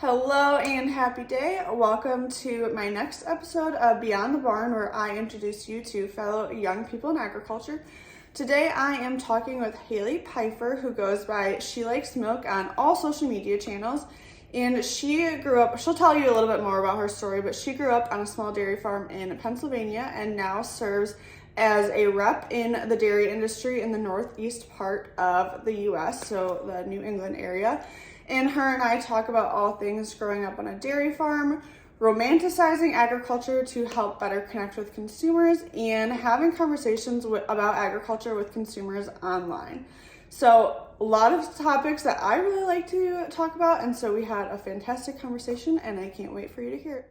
Hello and happy day. Welcome to my next episode of Beyond the Barn, where I introduce you to fellow young people in agriculture. Today I am talking with Hailey Pipher, who goes by She Likes Milk on all social media channels. And she'll tell you a little bit more about her story, but she grew up on a small dairy farm in Pennsylvania and now serves as a rep in the dairy industry in the northeast part of the US, so the New England area. And her and I talk about all things growing up on a dairy farm, romanticizing agriculture to help better connect with consumers, and having conversations about agriculture with consumers online. So a lot of topics that I really like to talk about, and so we had a fantastic conversation, and I can't wait for you to hear it.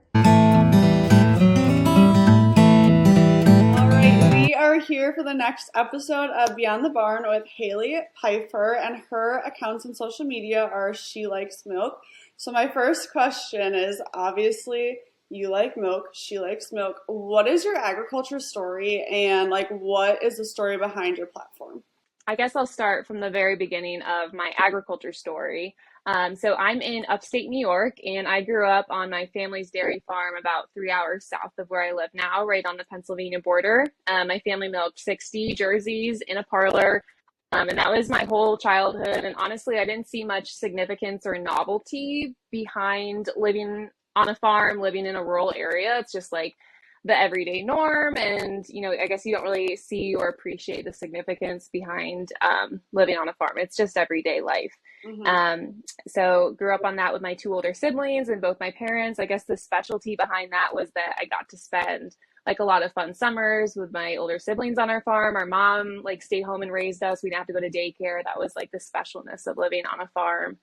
We are here for the next episode of Beyond the Barn with Hailey Pipher, and her accounts on social media are She Likes Milk. So my first question is, obviously, you like milk, she likes milk. What is your agriculture story, and what is the story behind your platform? I guess I'll start from the very beginning of my agriculture story. So I'm in upstate New York, and I grew up on my family's dairy farm about 3 hours south of where I live now, right on the Pennsylvania border. My family milked 60 jerseys in a parlor, and that was my whole childhood. And honestly, I didn't see much significance or novelty behind living on a farm, living in a rural area. It's just like the everyday norm, and I guess you don't really see or appreciate the significance behind living on a farm. It's just everyday life. So grew up on that with my two older siblings and both my parents. I guess the specialty behind that was that I got to spend a lot of fun summers with my older siblings on our farm. Our mom stayed home and raised us. We didn't have to go to daycare. That was the specialness of living on a farm.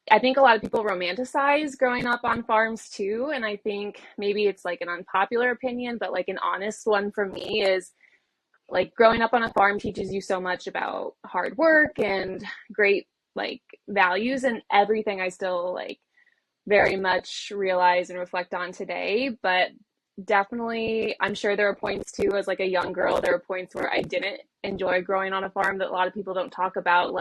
I think a lot of people romanticize growing up on farms too. And I think maybe it's an unpopular opinion, but an honest one for me is growing up on a farm teaches you so much about hard work and great values and everything I still very much realize and reflect on today. But definitely, I'm sure there are points too, as a young girl, there are points where I didn't enjoy growing on a farm that a lot of people don't talk about,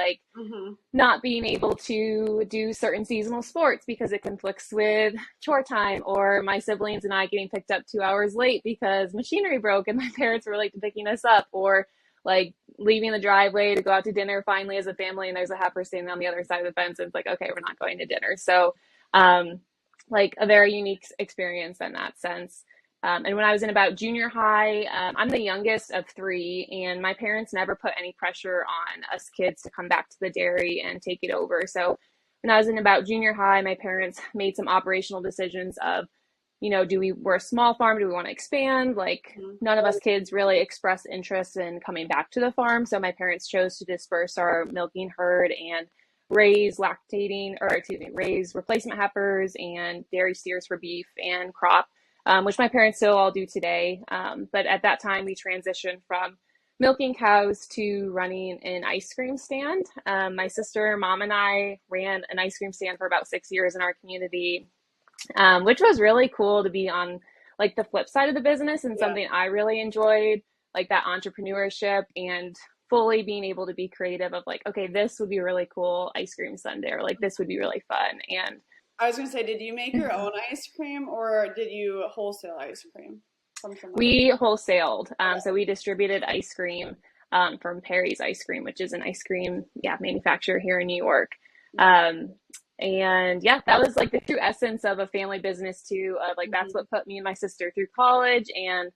not being able to do certain seasonal sports because it conflicts with chore time, or my siblings and I getting picked up 2 hours late because machinery broke and my parents were late to picking us up, or leaving the driveway to go out to dinner finally as a family and there's a heifer standing on the other side of the fence and it's okay, we're not going to dinner. So a very unique experience in that sense. And when I was in about junior high, I'm the youngest of three, and my parents never put any pressure on us kids to come back to the dairy and take it over. So when I was in about junior high, my parents made some operational decisions of, we're a small farm, do we want to expand? None of us kids really expressed interest in coming back to the farm. So my parents chose to disperse our milking herd and raise replacement heifers and dairy steers for beef and crop. Which my parents still all do today. But at that time, we transitioned from milking cows to running an ice cream stand. My sister, mom, and I ran an ice cream stand for about 6 years in our community, which was really cool to be on the flip side of the business, and something I really enjoyed, that entrepreneurship and fully being able to be creative of okay, this would be a really cool ice cream sundae, or this would be really fun. And I was going to say, did you make your own ice cream, or did you wholesale ice cream from someone? We wholesaled. So we distributed ice cream from Perry's Ice Cream, which is an ice cream manufacturer here in New York. And that was the true essence of a family business too. That's what put me and my sister through college, and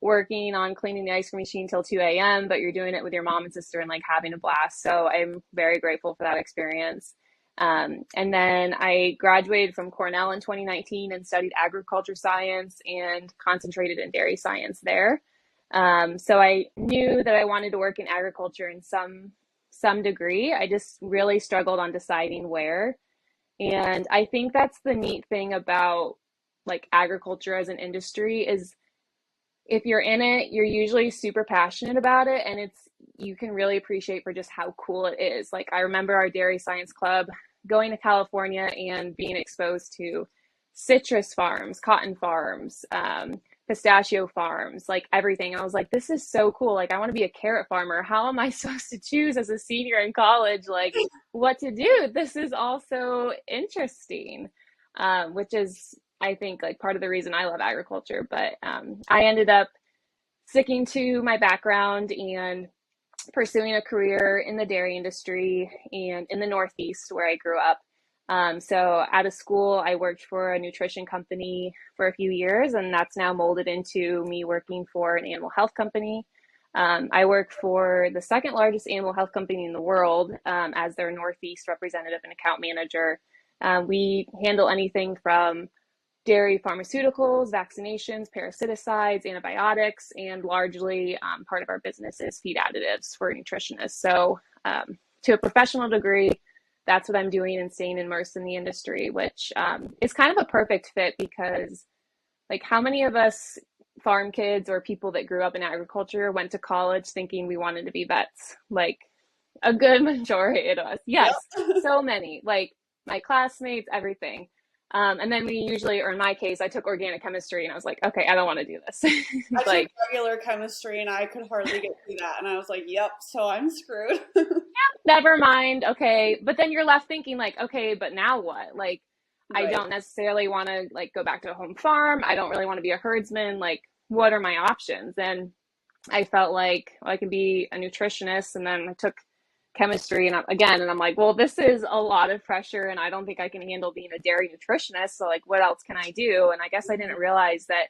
working on cleaning the ice cream machine till 2 a.m., but you're doing it with your mom and sister and having a blast. So I'm very grateful for that experience. And then I graduated from Cornell in 2019 and studied agriculture science and concentrated in dairy science there. So I knew that I wanted to work in agriculture in some degree. I just really struggled on deciding where. And I think that's the neat thing about agriculture as an industry is if you're in it, you're usually super passionate about it, and you can really appreciate for just how cool it is. I remember our dairy science club going to California and being exposed to citrus farms, cotton farms, pistachio farms, like everything. I was like, this is so cool. Like, I want to be a carrot farmer. How am I supposed to choose as a senior in college, like what to do? This is also interesting, which is, I think, like part of the reason I love agriculture. But I ended up sticking to my background and pursuing a career in the dairy industry and in the Northeast where I grew up. So out of school, I worked for a nutrition company for a few years, and that's now molded into me working for an animal health company. I work for the second largest animal health company in the world as their Northeast representative and account manager. We handle anything from dairy pharmaceuticals, vaccinations, parasiticides, antibiotics, and largely part of our business is feed additives for nutritionists. So to a professional degree, that's what I'm doing and staying immersed in the industry, which is kind of a perfect fit because like how many of us farm kids or people that grew up in agriculture went to college thinking we wanted to be vets? Like a good majority of us. Yes, Yep. so many, like my classmates, everything. And then we usually, or in my case, I took organic chemistry and I was like, okay, I don't want to do this. I took Like, regular chemistry and I could hardly get through that. And I was like, yep, so I'm screwed. never mind. Okay. But then you're left thinking like, okay, but now what? Like, I Right. don't necessarily want to like go back to a home farm. I don't really want to be a herdsman. Like, what are my options? And I felt like well, I could be a nutritionist. And then I took chemistry and I'm like, well, this is a lot of pressure and I don't think I can handle being a dairy nutritionist. So like, what else can I do? And I guess I didn't realize that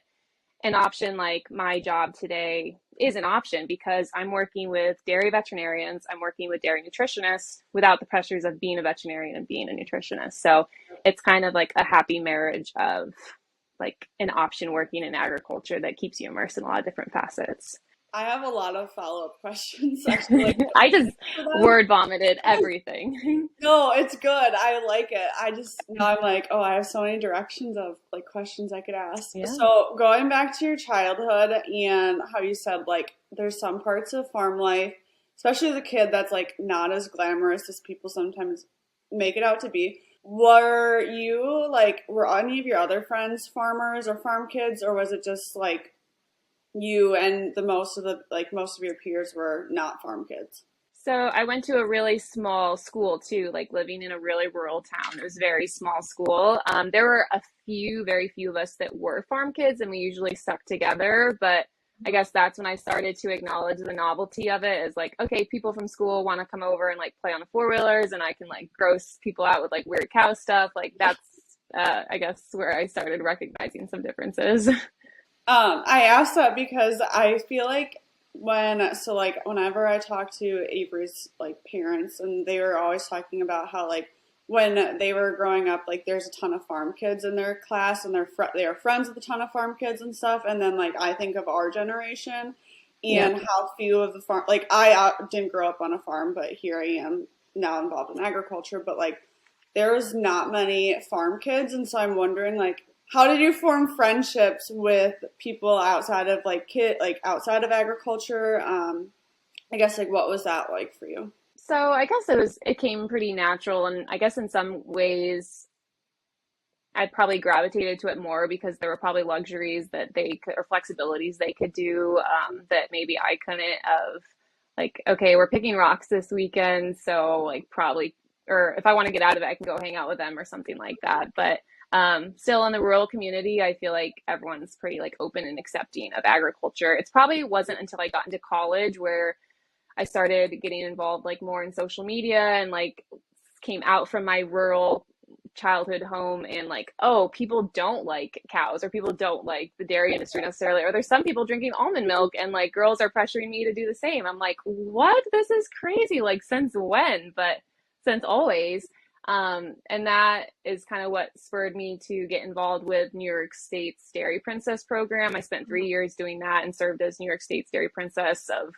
an option like my job today is an option because I'm working with dairy veterinarians, I'm working with dairy nutritionists without the pressures of being a veterinarian and being a nutritionist. So it's kind of like a happy marriage of like an option working in agriculture that keeps you immersed in a lot of different facets. I have a lot of follow-up questions actually. Like, I just for them. word vomited everything. No, it's good. I like it. I just now I'm like, oh, I have so many directions of like questions I could ask. Yeah. So going back to your childhood and how you said like there's some parts of farm life, especially as a kid, that's like not as glamorous as people sometimes make it out to be. Were any of your other friends farmers or farm kids, or was it just like you and the most of your peers were not farm kids? So I went to a really small school too, like living in a really rural town. It was a very small school. There were very few of us that were farm kids, and we usually stuck together. But I guess that's when I started to acknowledge the novelty of it. Is like, okay, people from school want to come over and like play on the four wheelers, and I can like gross people out with like weird cow stuff. Like that's, I guess, where I started recognizing some differences. I asked that because I feel like whenever I talk to Avery's like parents, and they were always talking about how like when they were growing up, like there's a ton of farm kids in their class, and they are friends with a ton of farm kids and stuff. And then like I think of our generation Yeah. and how few of the farm like I didn't grow up on a farm, but here I am now involved in agriculture. But like there was not many farm kids, and so I'm wondering like how did you form friendships with people outside of outside of agriculture? I guess like what was that like for you? So I guess it came pretty natural, and I guess in some ways I probably gravitated to it more because there were probably luxuries that they could or flexibilities they could do that maybe I couldn't of like, okay, we're picking rocks this weekend, so like probably or if I want to get out of it, I can go hang out with them or something like that. But still in the rural community, I feel like everyone's pretty like open and accepting of agriculture. It's probably wasn't until I got into college where I started getting involved like more in social media and like came out from my rural childhood home and like, oh, people don't like cows or people don't like the dairy industry necessarily. Or there's some people drinking almond milk and like girls are pressuring me to do the same. I'm like, what? This is crazy. Like since when? But since always. And that is kind of what spurred me to get involved with New York State's Dairy Princess program. I spent 3 years doing that and served as New York State's Dairy Princess of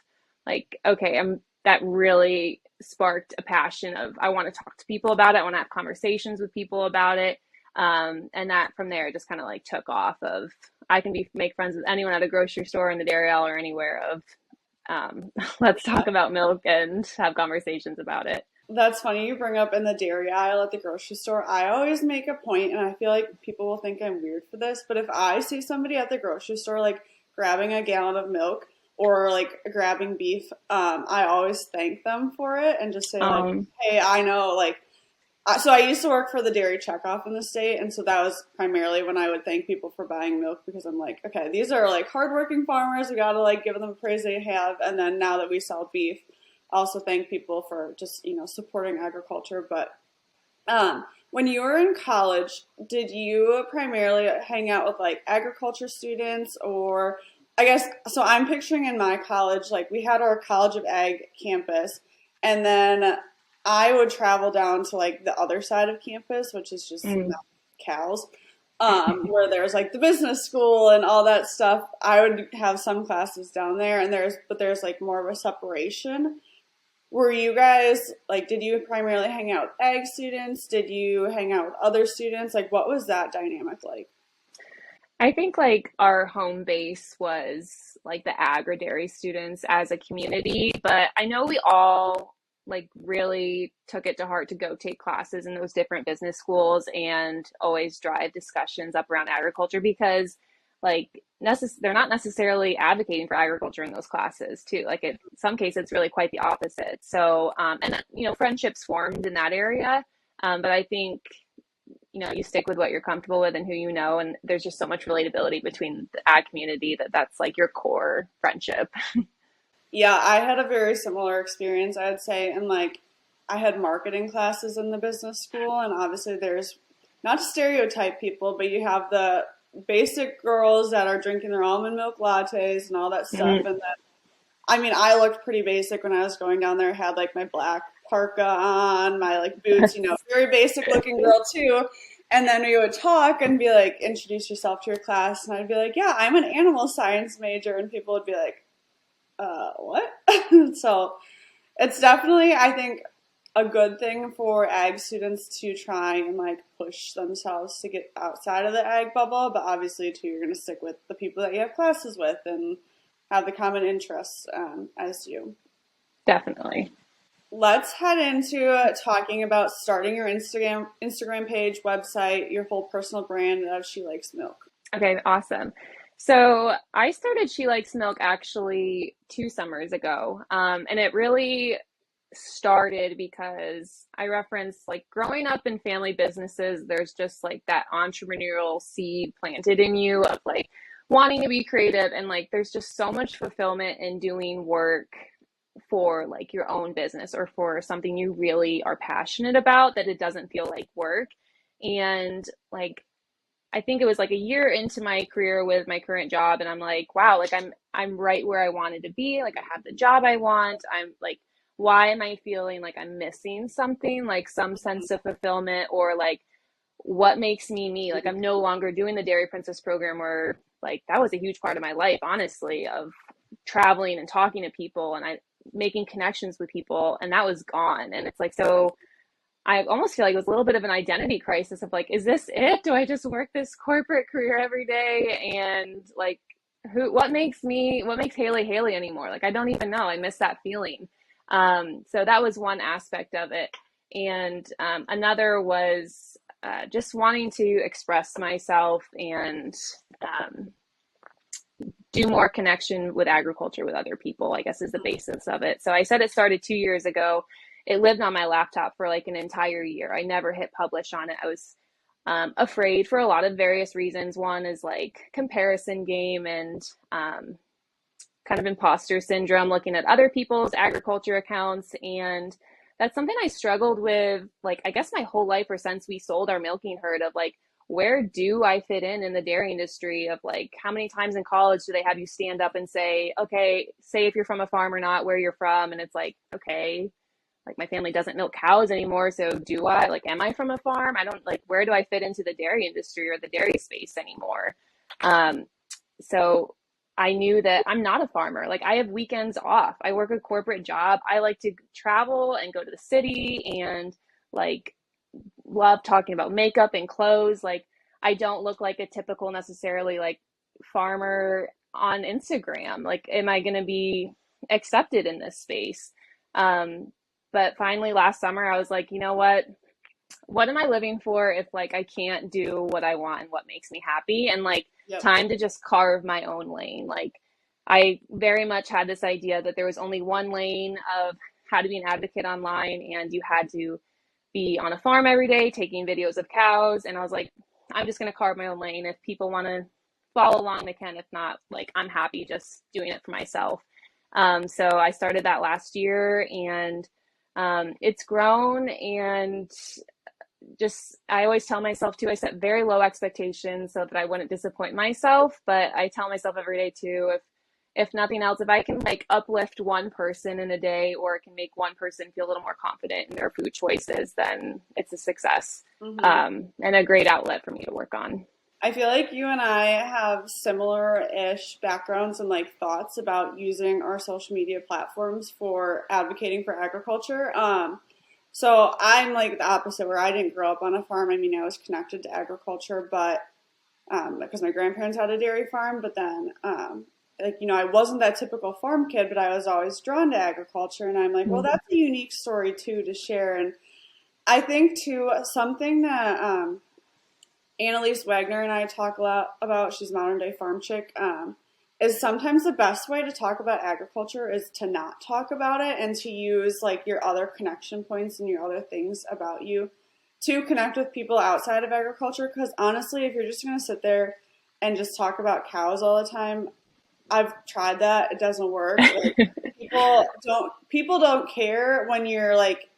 like, okay, that really sparked a passion of I want to talk to people about it. I want to have conversations with people about it. And that from there just kind of like took off of I can make friends with anyone at a grocery store in the dairy aisle or anywhere of let's talk about milk and have conversations about it. That's funny you bring up in the dairy aisle at the grocery store. I always make a point, and I feel like people will think I'm weird for this, but if I see somebody at the grocery store like grabbing a gallon of milk or like grabbing beef, I always thank them for it and just say like, Um, "Hey, I know like." So I used to work for the dairy checkoff in the state, and so that was primarily when I would thank people for buying milk because I'm like, okay, these are like hardworking farmers. We gotta like give them the praise they have, and then now that we sell beef, also thank people for just supporting agriculture. But when you were in college, did you primarily hang out with like agriculture students, or I guess so? I'm picturing in my college, like we had our College of Ag campus, and then I would travel down to like the other side of campus, which is just mm. cows, where there's like the business school and all that stuff. I would have some classes down there, and there's like more of a separation. Were you guys like, did you primarily hang out with ag students? Did you hang out with other students? Like, what was that dynamic like? I think like our home base was like the agri dairy students as a community, but I know we all like really took it to heart to go take classes in those different business schools and always drive discussions up around agriculture because like they're not necessarily advocating for agriculture in those classes too. Like in some cases, it's really quite the opposite. So, and friendships formed in that area. But I think you stick with what you're comfortable with and who you know, and there's just so much relatability between the ag community that's like your core friendship. Yeah, I had a very similar experience, I'd say, and like I had marketing classes in the business school, and obviously there's not to stereotype people, but you have the basic girls that are drinking their almond milk lattes and all that stuff, Mhm. and then I mean, I looked pretty basic when I was going down there. I had like my black parka on, my like boots, very basic looking girl too. And then we would talk and be like, introduce yourself to your class. And I'd be like, yeah, I'm an animal science major. And people would be like, what? So it's definitely, I think, a good thing for ag students to try and like push themselves to get outside of the ag bubble. But obviously, too, you're going to stick with the people that you have classes with and have the common interests as you. Definitely. Let's head into talking about starting your Instagram page, website, your whole personal brand of She Likes Milk. Okay, awesome. So I started She Likes Milk actually 2 summers ago. And it really started because I referenced like growing up in family businesses, there's just like that entrepreneurial seed planted in you of like wanting to be creative. And like there's just so much fulfillment in doing work for like your own business or for something you really are passionate about that it doesn't feel like work. And like I think it was like a year into my career with my current job and I'm like, wow, like I'm right where I wanted to be. Like I have the job I want. I'm like, why am I feeling like I'm missing something, like some sense of fulfillment or like what makes me me? Like I'm no longer doing the Dairy Princess program where like that was a huge part of my life, honestly, of traveling and talking to people and I making connections with people and that was gone. And it's like so I almost feel like it was a little bit of an identity crisis of like, is this it? Do I just work this corporate career every day? And like, what makes Hailey Hailey anymore? Like, I don't even know. I miss that feeling. So that was one aspect of it. And another was just wanting to express myself and um, do more connection with agriculture with other people, I guess is the basis of it. So I said it started 2 years ago. It lived on my laptop for like an entire year. I never hit publish on it. I was afraid for a lot of various reasons. One is like comparison game and kind of imposter syndrome, looking at other people's agriculture accounts. And that's something I struggled with, like, I guess my whole life or since we sold our milking herd of like, where do I fit in the dairy industry of like, how many times in college do they have you stand up and say, okay, say if you're from a farm or not, where you're from. And it's like, okay, like my family doesn't milk cows anymore. So do I, like, am I from a farm? I don't like, where do I fit into the dairy industry or the dairy space anymore? Um, so I knew that I'm not a farmer. Like I have weekends off. I work a corporate job. I like to travel and go to the city and like love talking about makeup and clothes. Like I don't look like a typical necessarily like farmer on Instagram. Like am I going to be accepted in this space? But finally last summer, I was like, you know what am I living for if like I can't do what I want and what makes me happy? And like Yep. time to just carve my own lane. Like I very much had this idea that there was only one lane of how to be an advocate online, and you had to be on a farm every day taking videos of cows. And I was like, I'm just going to carve my own lane. If people want to follow along, they can. If not, like I'm happy just doing it for myself. So I started that last year, and it's grown. And just I always tell myself too, I set very low expectations so that I wouldn't disappoint myself. But I tell myself every day too, if nothing else, if I can like uplift one person in a day, or it can make one person feel a little more confident in their food choices, then it's a success. And a great outlet for me to work on. I feel like you and I have similar-ish backgrounds and like thoughts about using our social media platforms for advocating for agriculture. So I'm like the opposite, where I didn't grow up on a farm. I mean, I was connected to agriculture, but because my grandparents had a dairy farm, but then like, you know, I wasn't that typical farm kid, but I was always drawn to agriculture. And I'm like, well, that's a unique story too to share. And I think too, something that Annalise Wagner and I talk a lot about, she's modern day farm chick, is sometimes the best way to talk about agriculture is to not talk about it and to use like your other connection points and your other things about you to connect with people outside of agriculture. Because honestly, if you're just going to sit there and just talk about cows all the time, I've tried that. It doesn't work. Like, people don't care when you're like,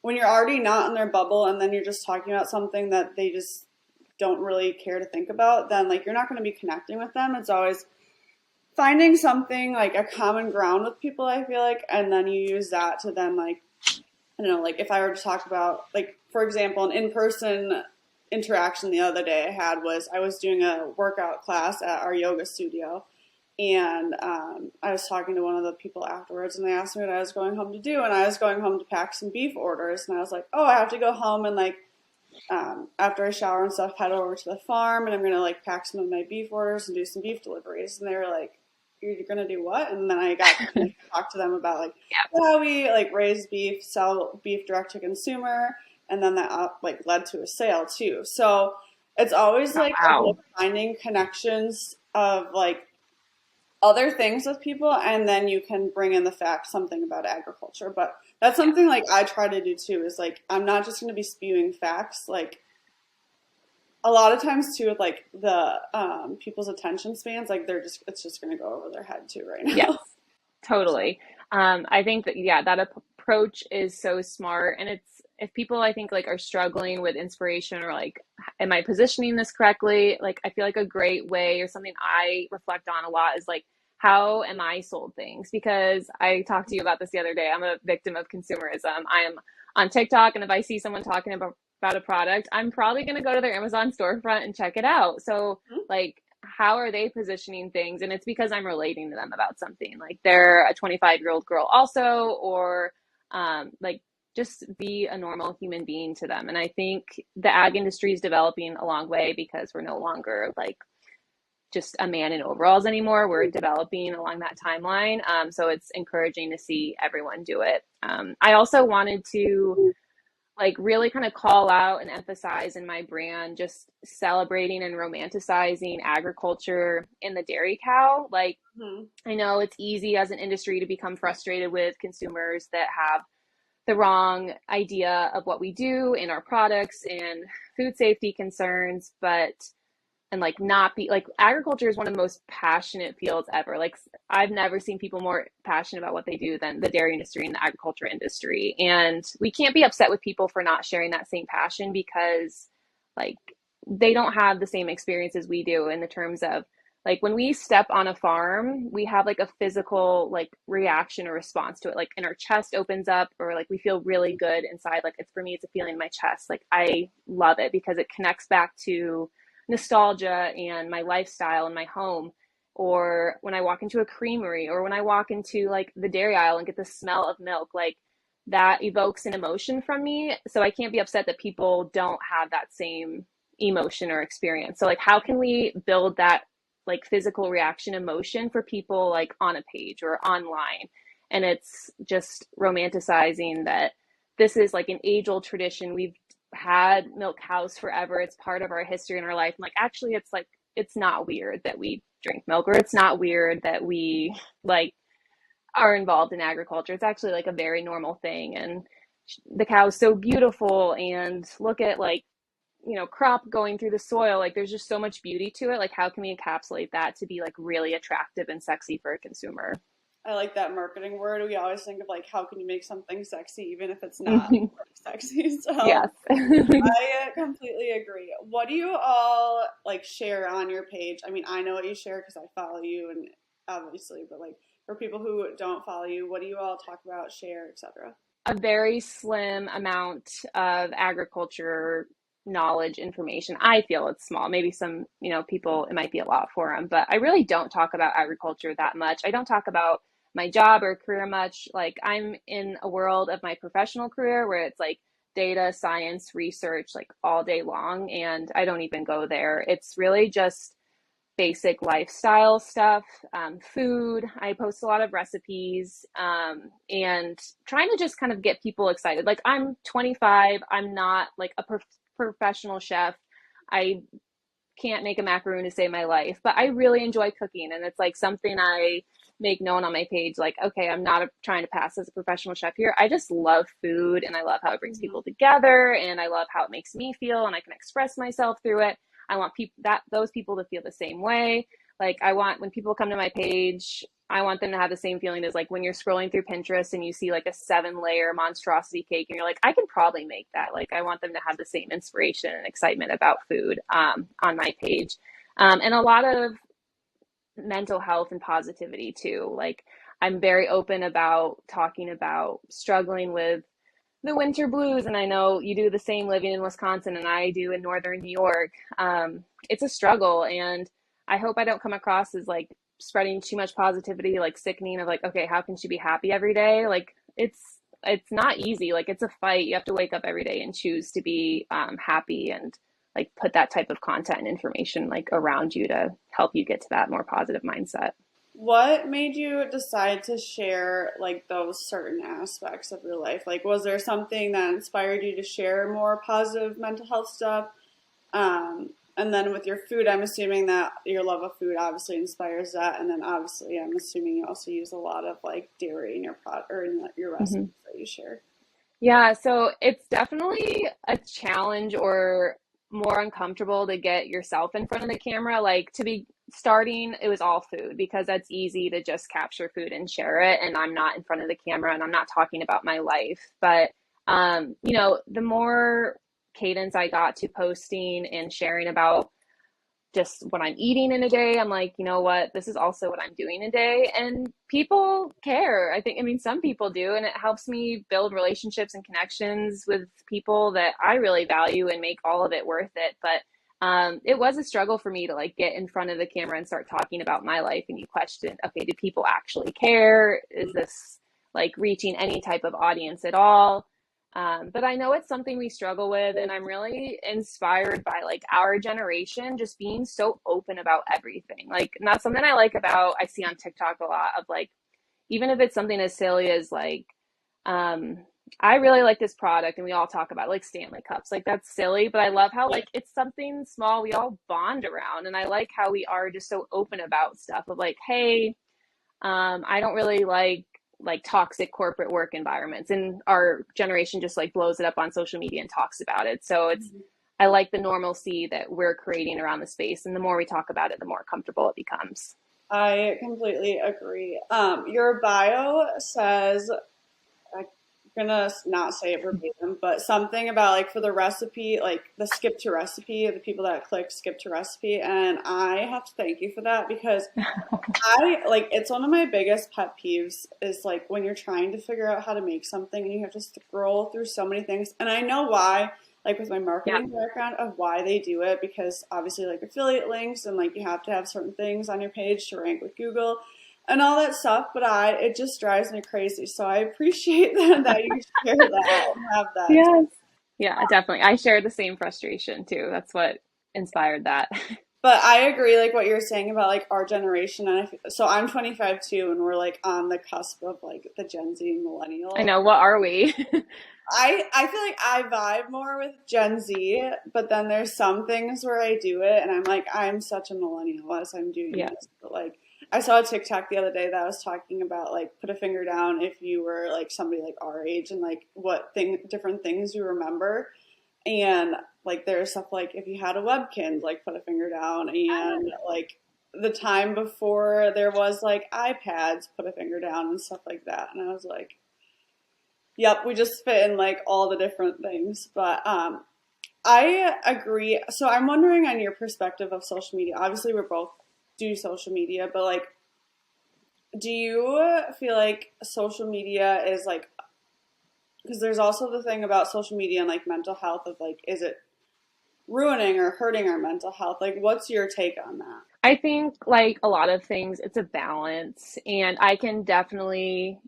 when you're already not in their bubble and then you're just talking about something that they just don't really care to think about, then like you're not going to be connecting with them. It's always finding something like a common ground with people, I feel like, and then you use that to then like, I don't know, like if I were to talk about like, for example, an in-person interaction the other day I was doing a workout class at our yoga studio, and I was talking to one of the people afterwards, and they asked me what I was going home to do, and I was going home to pack some beef orders, and I was like, oh, I have to go home and like after I shower and stuff, head over to the farm, and I'm gonna like pack some of my beef orders and do some beef deliveries. And they were like, "You're gonna do what?" And then I got to like, talk to them about like how we like raise beef, sell beef direct to consumer, and then that like led to a sale too. So it's always like Wow. finding connections of like other things with people, and then you can bring in the fact something about agriculture. But that's something like I try to do too, is like I'm not just going to be spewing facts. Like a lot of times too, with like the people's attention spans, like it's just going to go over their head too right Yes, now. totally. I think that, yeah, that approach is so smart. And it's, if people, I think, like are struggling with inspiration or like, am I positioning this correctly? Like, I feel like a great way, or something I reflect on a lot, is like, how am I sold things? Because I talked to you about this the other day. I'm a victim of consumerism. I am on TikTok, and if I see someone talking about a product, I'm probably going to go to their Amazon storefront and check it out. So, like, how are they positioning things? And it's because I'm relating to them about something. Like they're a 25-year-old girl also, or like just be a normal human being to them. And I think the ag industry is developing a long way, because we're no longer like just a man in overalls anymore. We're developing along that timeline. So it's encouraging to see everyone do it. I also wanted to like really kind of call out and emphasize in my brand just celebrating and romanticizing agriculture in the dairy cow. Like, I know it's easy as an industry to become frustrated with consumers that have the wrong idea of what we do in our products and food safety concerns, but and like not be like, agriculture is one of the most passionate fields ever. Like I've never seen people more passionate about what they do than the dairy industry and the agriculture industry. And we can't be upset with people for not sharing that same passion, because like they don't have the same experiences we do, in the terms of like when we step on a farm, we have like a physical like reaction or response to it. Like, and our chest opens up, or like we feel really good inside. Like it's, for me, it's a feeling in my chest. Like I love it because it connects back to nostalgia and my lifestyle and my home. Or when I walk into a creamery, or when I walk into like the dairy aisle and get the smell of milk, like that evokes an emotion from me. So I can't be upset that people don't have that same emotion or experience. So like, how can we build that like physical reaction emotion for people like on a page or online? And it's just romanticizing that this is like an age-old tradition. We've had milk cows forever. It's part of our history in our life. I'm like, actually, it's like, it's not weird that we drink milk, or it's not weird that we like are involved in agriculture. It's actually like a very normal thing. And the cow is so beautiful, and look at like, crop going through the soil. Like there's just so much beauty to it. Like how can we encapsulate that to be like really attractive and sexy for a consumer? I like that marketing word. We always think of like how can you make something sexy even if it's not sexy. So Yes. I completely agree. What do you all like share on your page? I mean, I know what you share because I follow you and obviously, but like for people who don't follow you, what do you all talk about, share, etc.? A very slim amount of agriculture knowledge information. I feel it's small. Maybe some, people, it might be a lot for them, but I really don't talk about agriculture that much. I don't talk about my job or career much. Like I'm in a world of my professional career where it's like data, science, research, like all day long. And I don't even go there. It's really just basic lifestyle stuff, food. I post a lot of recipes, and trying to just kind of get people excited. Like I'm 25. I'm not like a professional chef. I can't make a macaroon to save my life, but I really enjoy cooking. And it's like something I make known on my page. Like, okay, I'm not trying to pass as a professional chef here. I just love food, and I love how it brings people together, and I love how it makes me feel, and I can express myself through it. I want those people to feel the same way. Like I want, when people come to my page, I want them to have the same feeling as like when you're scrolling through Pinterest and you see like a 7-layer monstrosity cake and you're like, I can probably make that. Like I want them to have the same inspiration and excitement about food on my page. And a lot of mental health and positivity too. Like I'm very open about talking about struggling with the winter blues, and I know you do the same living in Wisconsin and I do in northern New York. It's a struggle, and I hope I don't come across as like spreading too much positivity, like sickening of like, okay, how can she be happy every day? Like it's not easy. Like it's a fight. You have to wake up every day and choose to be happy, and like put that type of content and information like around you to help you get to that more positive mindset. What made you decide to share like those certain aspects of your life? Like, was there something that inspired you to share more positive mental health stuff? And then with your food, I'm assuming that your love of food obviously inspires that. And then obviously, I'm assuming you also use a lot of like dairy in your product or in your recipes Mm-hmm. that you share. Yeah, so it's definitely a challenge or more uncomfortable to get yourself in front of the camera. Like to be starting, it was all food because that's easy to just capture food and share it. And I'm not in front of the camera and I'm not talking about my life. But, the more cadence I got to posting and sharing about just what I'm eating in a day, I'm like, you know what, this is also what I'm doing a day. And people care. I mean, some people do. And it helps me build relationships and connections with people that I really value and make all of it worth it. But it was a struggle for me to like get in front of the camera and start talking about my life. And you question, okay, do people actually care? Is this like reaching any type of audience at all? But I know it's something we struggle with, and I'm really inspired by like our generation just being so open about everything. Like, not something I see on TikTok a lot of like, even if it's something as silly as like, um, I really like this product, and we all talk about like Stanley cups. Like that's silly, but I love how like it's something small we all bond around, and I like how we are just so open about stuff of like, hey, I don't really like toxic corporate work environments, and our generation just like blows it up on social media and talks about it. So I like the normalcy that we're creating around the space, and the more we talk about it, the more comfortable it becomes. I completely agree. Your bio says, gonna not say it verbatim, but something about like for the recipe, like the skip to recipe, the people that click skip to recipe, and I have to thank you for that because I like it's one of my biggest pet peeves is like when you're trying to figure out how to make something and you have to scroll through so many things, and I know why. Like with my marketing background of why they do it because obviously like affiliate links and like you have to have certain things on your page to rank with Google and all that stuff, but it just drives me crazy. So I appreciate that you share that and have that. Yes. Yeah, definitely. I share the same frustration too. That's what inspired that. But I agree, like what you're saying about like our generation, and so I'm 25 too, and we're like on the cusp of like the Gen Z and I millennial. know, what are we? I feel like I vibe more with Gen Z, but then there's some things where I do it, and I'm like I'm such a millennial as I'm doing Yeah. this. But like I saw a TikTok the other day that was talking about like put a finger down if you were like somebody like our age and like what different things you remember. And like there's stuff like if you had a webkin, like put a finger down, and like the time before there was like iPads, put a finger down and stuff like that. And I was like, yep, we just fit in like all the different things. But I agree. So I'm wondering on your perspective of social media. Obviously, we're both do social media, but like, do you feel like social media is like because there's also the thing about social media and like mental health of like, is it ruining or hurting our mental health? Like, what's your take on that? I think, like a lot of things, it's a balance, and I can definitely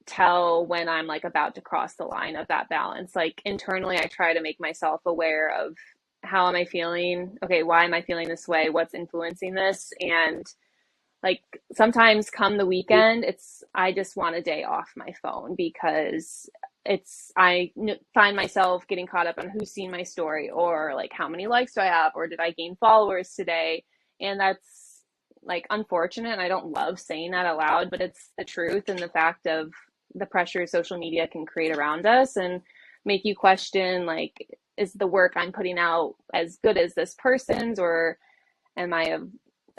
tell when I'm like about to cross the line of that balance. Like internally, I try to make myself aware of how am I feeling? Okay, why am I feeling this way? What's influencing this? And like sometimes come the weekend, I just want a day off my phone because find myself getting caught up on who's seen my story or like how many likes do I have or did I gain followers today? And that's like unfortunate. And I don't love saying that out loud, but it's the truth and the fact of the pressure social media can create around us and make you question like, is the work I'm putting out as good as this person's, or am I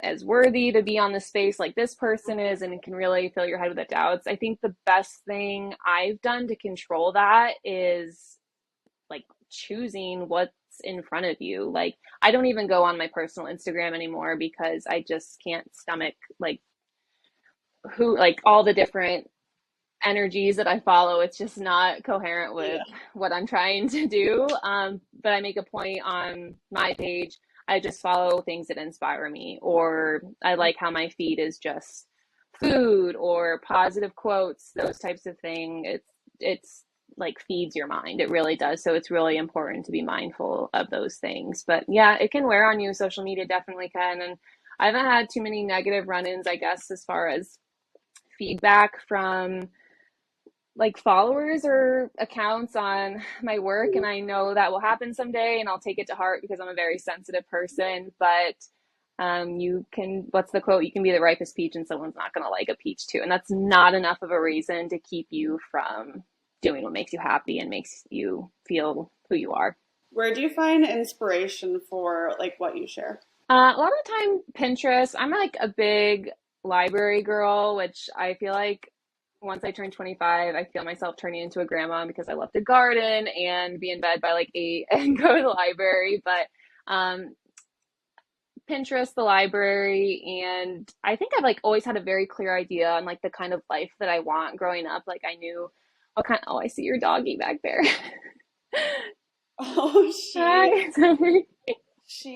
as worthy to be on the space like this person is? And it can really fill your head with the doubts. I think the best thing I've done to control that is like choosing what's in front of you. Like I don't even go on my personal Instagram anymore because I just can't stomach like who like all the different energies that I follow. It's just not coherent with Yeah. what I'm trying to do. But I make a point on my page. I just follow things that inspire me, or I like how my feed is just food or positive quotes, those types of things. It's like feeds your mind. It really does. So it's really important to be mindful of those things. But yeah, it can wear on you. Social media definitely can. And I haven't had too many negative run-ins, I guess, as far as feedback from like followers or accounts on my work, and I know that will happen someday and I'll take it to heart because I'm a very sensitive person. But you can, what's the quote, you can be the ripest peach and someone's not going to like a peach too, and that's not enough of a reason to keep you from doing what makes you happy and makes you feel who you are. Where do you find inspiration for like what you share? A lot of the time Pinterest. I'm like a big library girl, which I feel like once I turn 25, I feel myself turning into a grandma because I love to garden and be in bed by like 8 and go to the library. But um, Pinterest, the library, and I think I've like always had a very clear idea on like the kind of life that I want growing up. Like I knew what kind. Oh, I see your doggy back there. Oh, Hi, sorry. she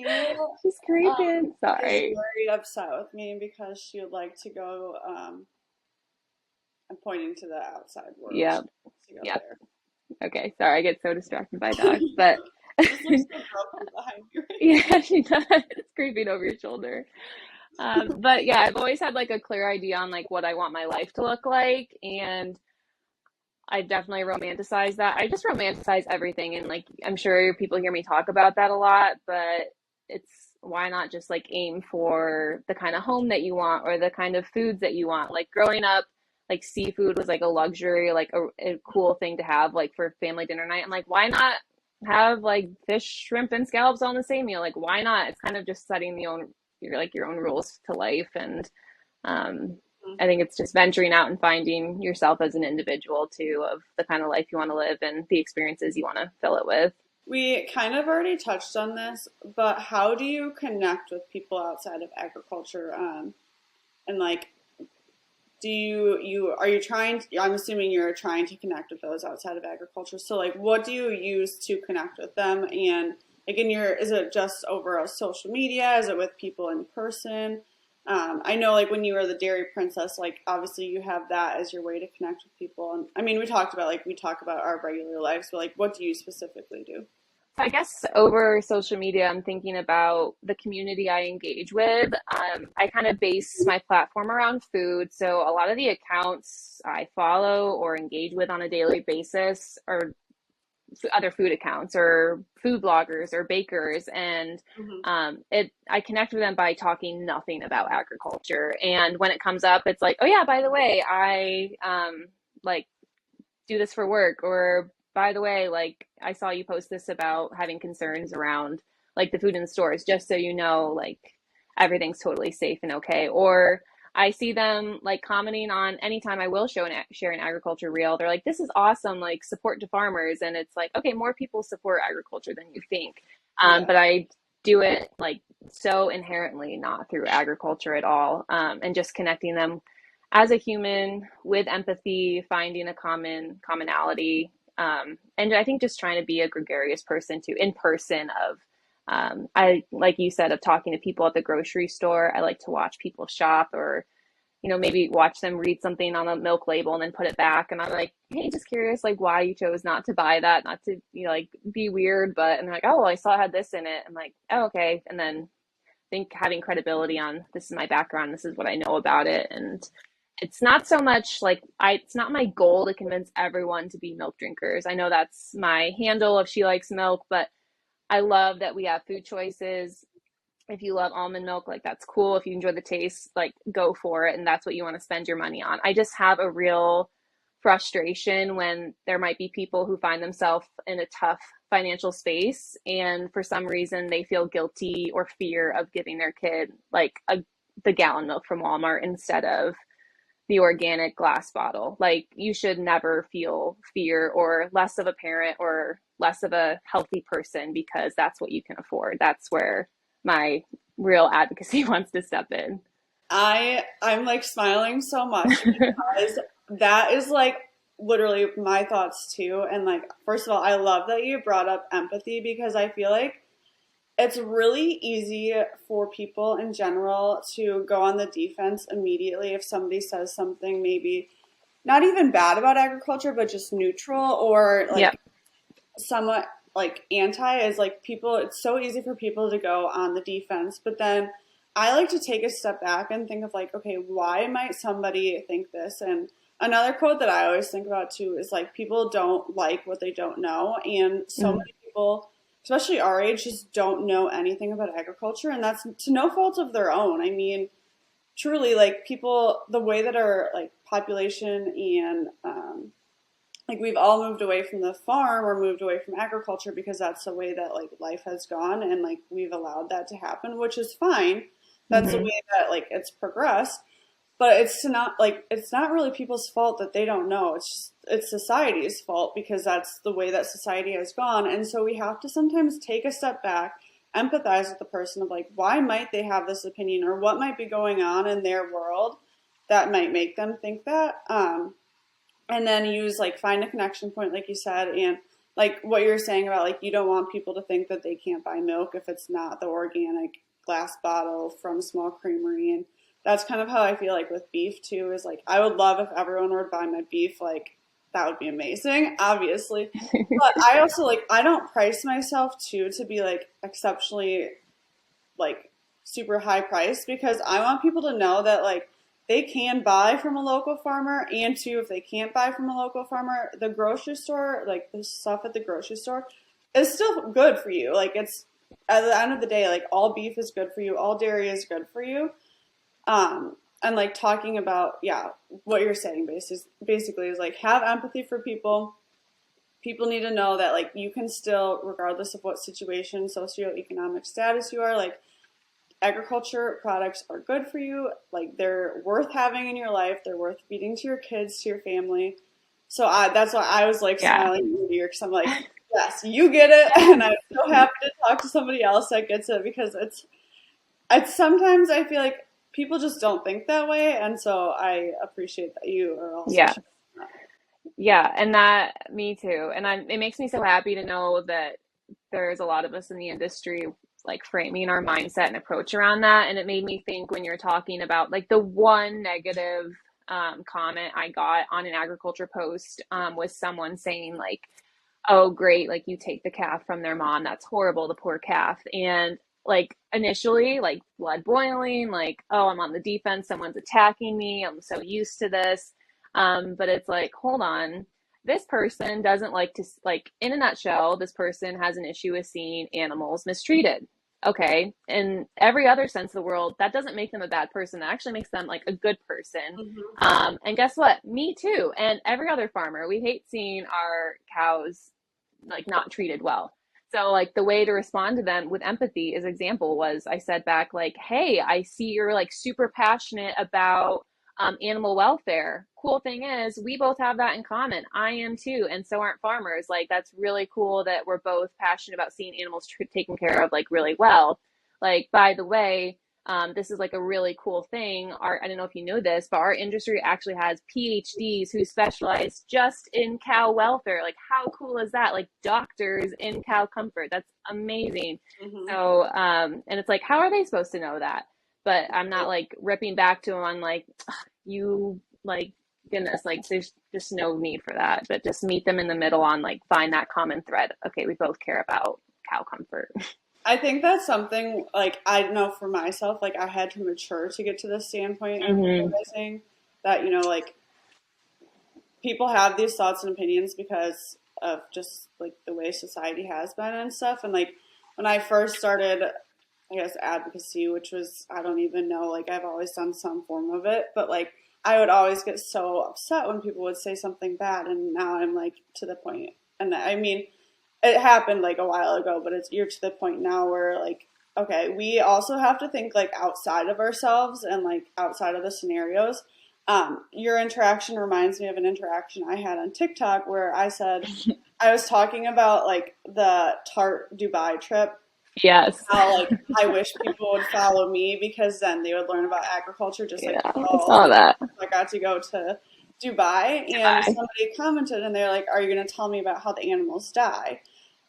She's creeping. is Sorry. very upset with me because she would like to go. I'm pointing to the outside world. She Yep. wants to go Yep. there. Okay. Sorry, I get so distracted by dogs, but She just looks so grumpy behind you right now. yeah, she does. It's creeping over your shoulder. But yeah, I've always had like a clear idea on like what I want my life to look like, and I definitely romanticize that. I just romanticize everything, and like I'm sure people hear me talk about that a lot, but it's why not just like aim for the kind of home that you want or the kind of foods that you want. Like growing up, like seafood was like a luxury, like a cool thing to have like for family dinner night. I'm like, why not have like fish, shrimp, and scallops all in the same meal? Like, why not? It's kind of just setting your own rules to life, and um, I think it's just venturing out and finding yourself as an individual too, of the kind of life you want to live and the experiences you want to fill it with. We kind of already touched on this, but how do you connect with people outside of agriculture? And like, do you are you trying? I'm assuming you're trying to connect with those outside of agriculture. So like, what do you use to connect with them? And like, is it just over a social media? Is it with people in person? I know like when you were the dairy princess, like obviously you have that as your way to connect with people. And I mean, we talk about our regular lives, but like, what do you specifically do? I guess over social media, I'm thinking about the community I engage with. I kind of base my platform around food. So a lot of the accounts I follow or engage with on a daily basis are other food accounts or food bloggers or bakers. And Hmm. I connect with them by talking nothing about agriculture. And when it comes up, it's like, oh yeah, by the way, I like do this for work, or by the way, like I saw you post this about having concerns around like the food in the stores, just so you know, like everything's totally safe and okay. Or I see them like commenting on anytime I will share an agriculture reel. They're like, "This is awesome! Like support to farmers," and it's like, okay, more people support agriculture than you think. Yeah. But I do it like so inherently not through agriculture at all, and just connecting them as a human with empathy, finding a commonality, and I think just trying to be a gregarious person too, in person. Of I like you said of talking to people at the grocery store. I like to watch people shop, or maybe watch them read something on a milk label and then put it back. And I'm like, hey, just curious, like why you chose not to buy that, not to like be weird, but and they're like, oh, well, I saw it had this in it. I'm like, oh, okay, and then think having credibility on this is my background, this is what I know about it. And it's not so much like it's not my goal to convince everyone to be milk drinkers. I know that's my handle of She Likes Milk, but I love that we have food choices. If you love almond milk, like that's cool. If you enjoy the taste, like go for it. And that's what you want to spend your money on. I just have a real frustration when there might be people who find themselves in a tough financial space and for some reason they feel guilty or fear of giving their kid like the gallon milk from Walmart instead of the organic glass bottle. Like you should never feel fear or less of a parent or less of a healthy person because that's what you can afford. That's where my real advocacy wants to step in. I'm like smiling so much because that is like literally my thoughts too. And like, first of all, I love that you brought up empathy because I feel like it's really easy for people in general to go on the defense immediately if somebody says something maybe not even bad about agriculture, but just neutral or Yeah. like somewhat like anti is like people, it's so easy for people to go on the defense. But then I like to take a step back and think of like, okay, why might somebody think this? And another quote that I always think about too is like people don't like what they don't know. And so Mm. many people, especially our age, just don't know anything about agriculture. And that's to no fault of their own. I mean, truly, like people, the way that our like population and like we've all moved away from the farm or moved away from agriculture because that's the way that like life has gone and like we've allowed that to happen, which is fine. That's the Hmm. way that like it's progressed. But it's not like it's not really people's fault that they don't know. It's society's fault because that's the way that society has gone. And so we have to sometimes take a step back, empathize with the person of like why might they have this opinion or what might be going on in their world that might make them think that. And then use like find a connection point like you said and like what you're saying about like you don't want people to think that they can't buy milk if it's not the organic glass bottle from small creamery. And that's kind of how I feel like with beef too is like I would love if everyone would buy my beef, like that would be amazing obviously. But I also like I don't price myself too to be like exceptionally like super high price because I want people to know that like they can buy from a local farmer and too if they can't buy from a local farmer, the grocery store, like the stuff at the grocery store is still good for you. Like it's at the end of the day, like all beef is good for you, all dairy is good for you. And like talking about, yeah, what you're saying basically is like have empathy for people. People need to know that like you can still, regardless of what situation, socioeconomic status you are, like agriculture products are good for you. Like they're worth having in your life. They're worth feeding to your kids, to your family. So that's why I was like Yeah. smiling ear to ear because I'm like, yes, you get it, and I'm so happy to talk to somebody else that gets it because it's sometimes I feel like people just don't think that way, and so I appreciate that you are also Yeah. sharing that. Yeah. And that, me too. And it makes me so happy to know that there's a lot of us in the industry like framing our mindset and approach around that. And it made me think when you're talking about like the one negative comment I got on an agriculture post was someone saying like, oh, great, like you take the calf from their mom. That's horrible, the poor calf. And like initially, like blood boiling, like, oh, I'm on the defense, someone's attacking me. I'm so used to this. But it's like, hold on. This person doesn't like to, like, in a nutshell, this person has an issue with seeing animals mistreated. Okay. In every other sense of the world, that doesn't make them a bad person. That actually makes them like a good person. Mm-hmm. And guess what? Me too. And every other farmer, we hate seeing our cows like not treated well. So like the way to respond to them with empathy, as example, was I said back like, "Hey, I see you're like super passionate about animal welfare. Cool thing is, we both have that in common. I am too, and so aren't farmers. Like that's really cool that we're both passionate about seeing animals taken care of like really well. Like by the way, this is like a really cool thing. I don't know if you know this, but our industry actually has PhDs who specialize just in cow welfare. Like, how cool is that? Like, doctors in cow comfort. That's amazing. Mm-hmm. So, and it's like, how are they supposed to know that? But I'm not like ripping back to them on like, you, like, goodness, like, there's just no need for that. But just meet them in the middle on like, find that common thread. Okay, we both care about cow comfort. I think that's something, like, I know for myself, like, I had to mature to get to this standpoint of Mm-hmm. realizing that, like, people have these thoughts and opinions because of just, like, the way society has been and stuff. And, like, when I first started, I guess, advocacy, which was, I don't even know, like, I've always done some form of it, but, like, I would always get so upset when people would say something bad, and now I'm, like, to the point. And I mean, it happened like a while ago, but you're to the point now where like, okay, we also have to think like outside of ourselves and like outside of the scenarios. Your interaction reminds me of an interaction I had on TikTok where I said I was talking about like the Tart Dubai trip. Yes. How like I wish people would follow me because then they would learn about agriculture just like Yeah, I all saw that. I got to go to Dubai, and Bye. somebody commented and they're like, "Are you going to tell me about how the animals die?"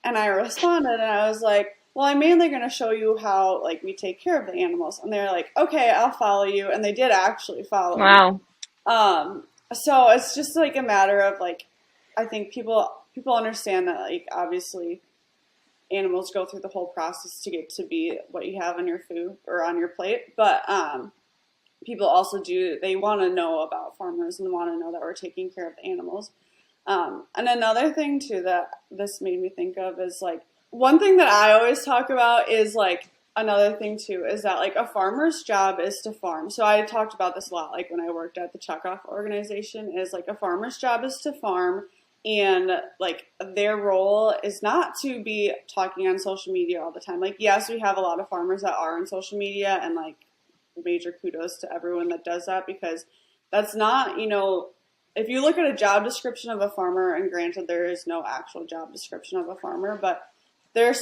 And I responded and I was like, "Well, I'm mainly going to show you how like we take care of the animals." And they're like, "Okay, I'll follow you." And they did actually follow me. Wow. So it's just like a matter of like, I think people understand that like obviously animals go through the whole process to get to be what you have on your food or on your plate, but people also they want to know about farmers and want to know that we're taking care of the animals. And another thing too that this made me think of is like one thing that I always talk about is like another thing too is that like a farmer's job is to farm. So I talked about this a lot like when I worked at the checkoff organization is like a farmer's job is to farm, and like their role is not to be talking on social media all the time. Like yes, we have a lot of farmers that are on social media, and like major kudos to everyone that does that because that's not, if you look at a job description of a farmer, and granted there is no actual job description of a farmer, but they're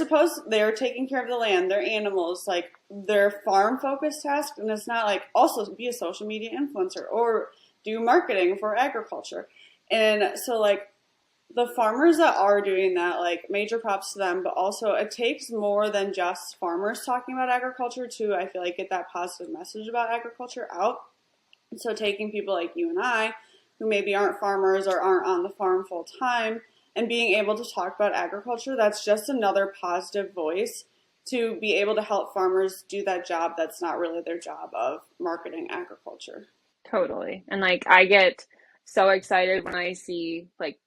taking care of the land, their animals, like their farm focused task, and it's not like also be a social media influencer or do marketing for agriculture. And so like the farmers that are doing that, like major props to them, but also it takes more than just farmers talking about agriculture to, I feel like, get that positive message about agriculture out. And so taking people like you and I, who maybe aren't farmers or aren't on the farm full time, and being able to talk about agriculture, that's just another positive voice to be able to help farmers do that job that's not really their job of marketing agriculture. Totally. And like I get so excited when I see like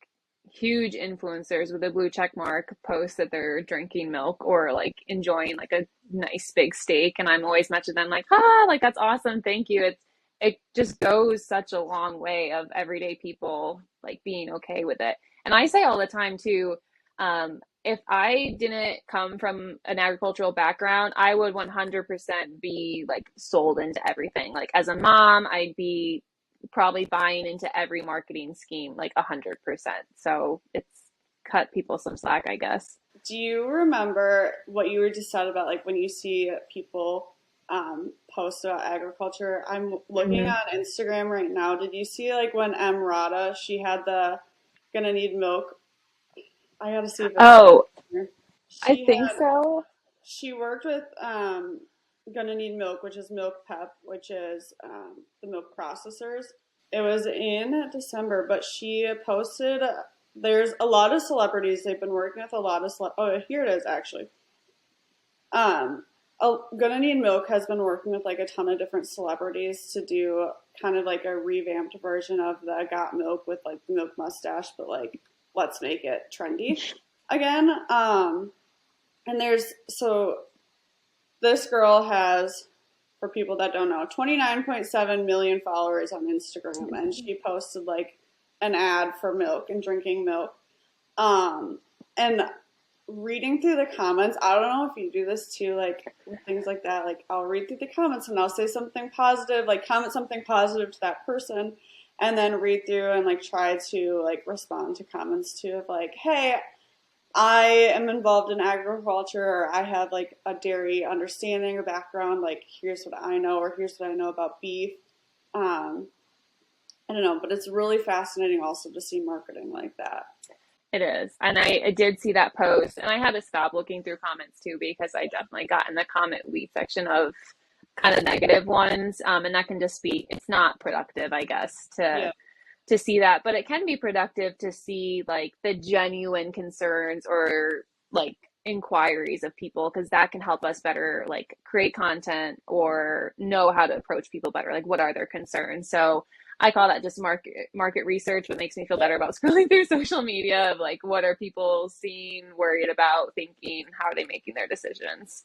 huge influencers with a blue check mark post that they're drinking milk or like enjoying like a nice big steak, and I'm always messaging them like, "Ah, like that's awesome. Thank you." It just goes such a long way of everyday people like being okay with it. And I say all the time too, if I didn't come from an agricultural background, I would 100% be like sold into everything. Like as a mom, I'd be probably buying into every marketing scheme like 100%. So it's cut people some slack, I guess. Do you remember what you were just said about like when you see people post about agriculture? I'm looking Mm-hmm. on Instagram right now. Did you see like when Rada, she had the gonna need milk? I gotta see if it's Oh, here. I She think so. she worked with Gonna Need Milk, which is Milk Pep, which is the milk processors. It was in December, but she posted. there's a lot of celebrities. They've been working with a lot of oh, here it is actually. Um, Gonna Need Milk has been working with like a ton of different celebrities to do kind of like a revamped version of the Got Milk with like the milk mustache, but like let's make it trendy again. And there's so this girl has, for people that don't know, 29.7 million followers on Instagram, and she posted like an ad for milk and drinking milk. And reading through the comments, I don't know if you do this too, like with things like that. Like I'll read through the comments and I'll say something positive, like comment something positive to that person, and then read through and like try to like respond to comments too of like, hey, I am involved in agriculture, or I have like a dairy understanding or background. Like here's what I know, or here's what I know about beef. Um, I don't know, but it's really fascinating also to see marketing like that. It is. And I did see that post, and I had to stop looking through comments too because I definitely got in the comment lead section of kind of negative ones. And that can just be, it's not productive, I guess, Yeah. to see that, but it can be productive to see like the genuine concerns or like inquiries of people, because that can help us better like create content or know how to approach people better, like what are their concerns. So I call that just market research. What makes me feel better about scrolling through social media of like what are people seeing, worried about, thinking, how are they making their decisions.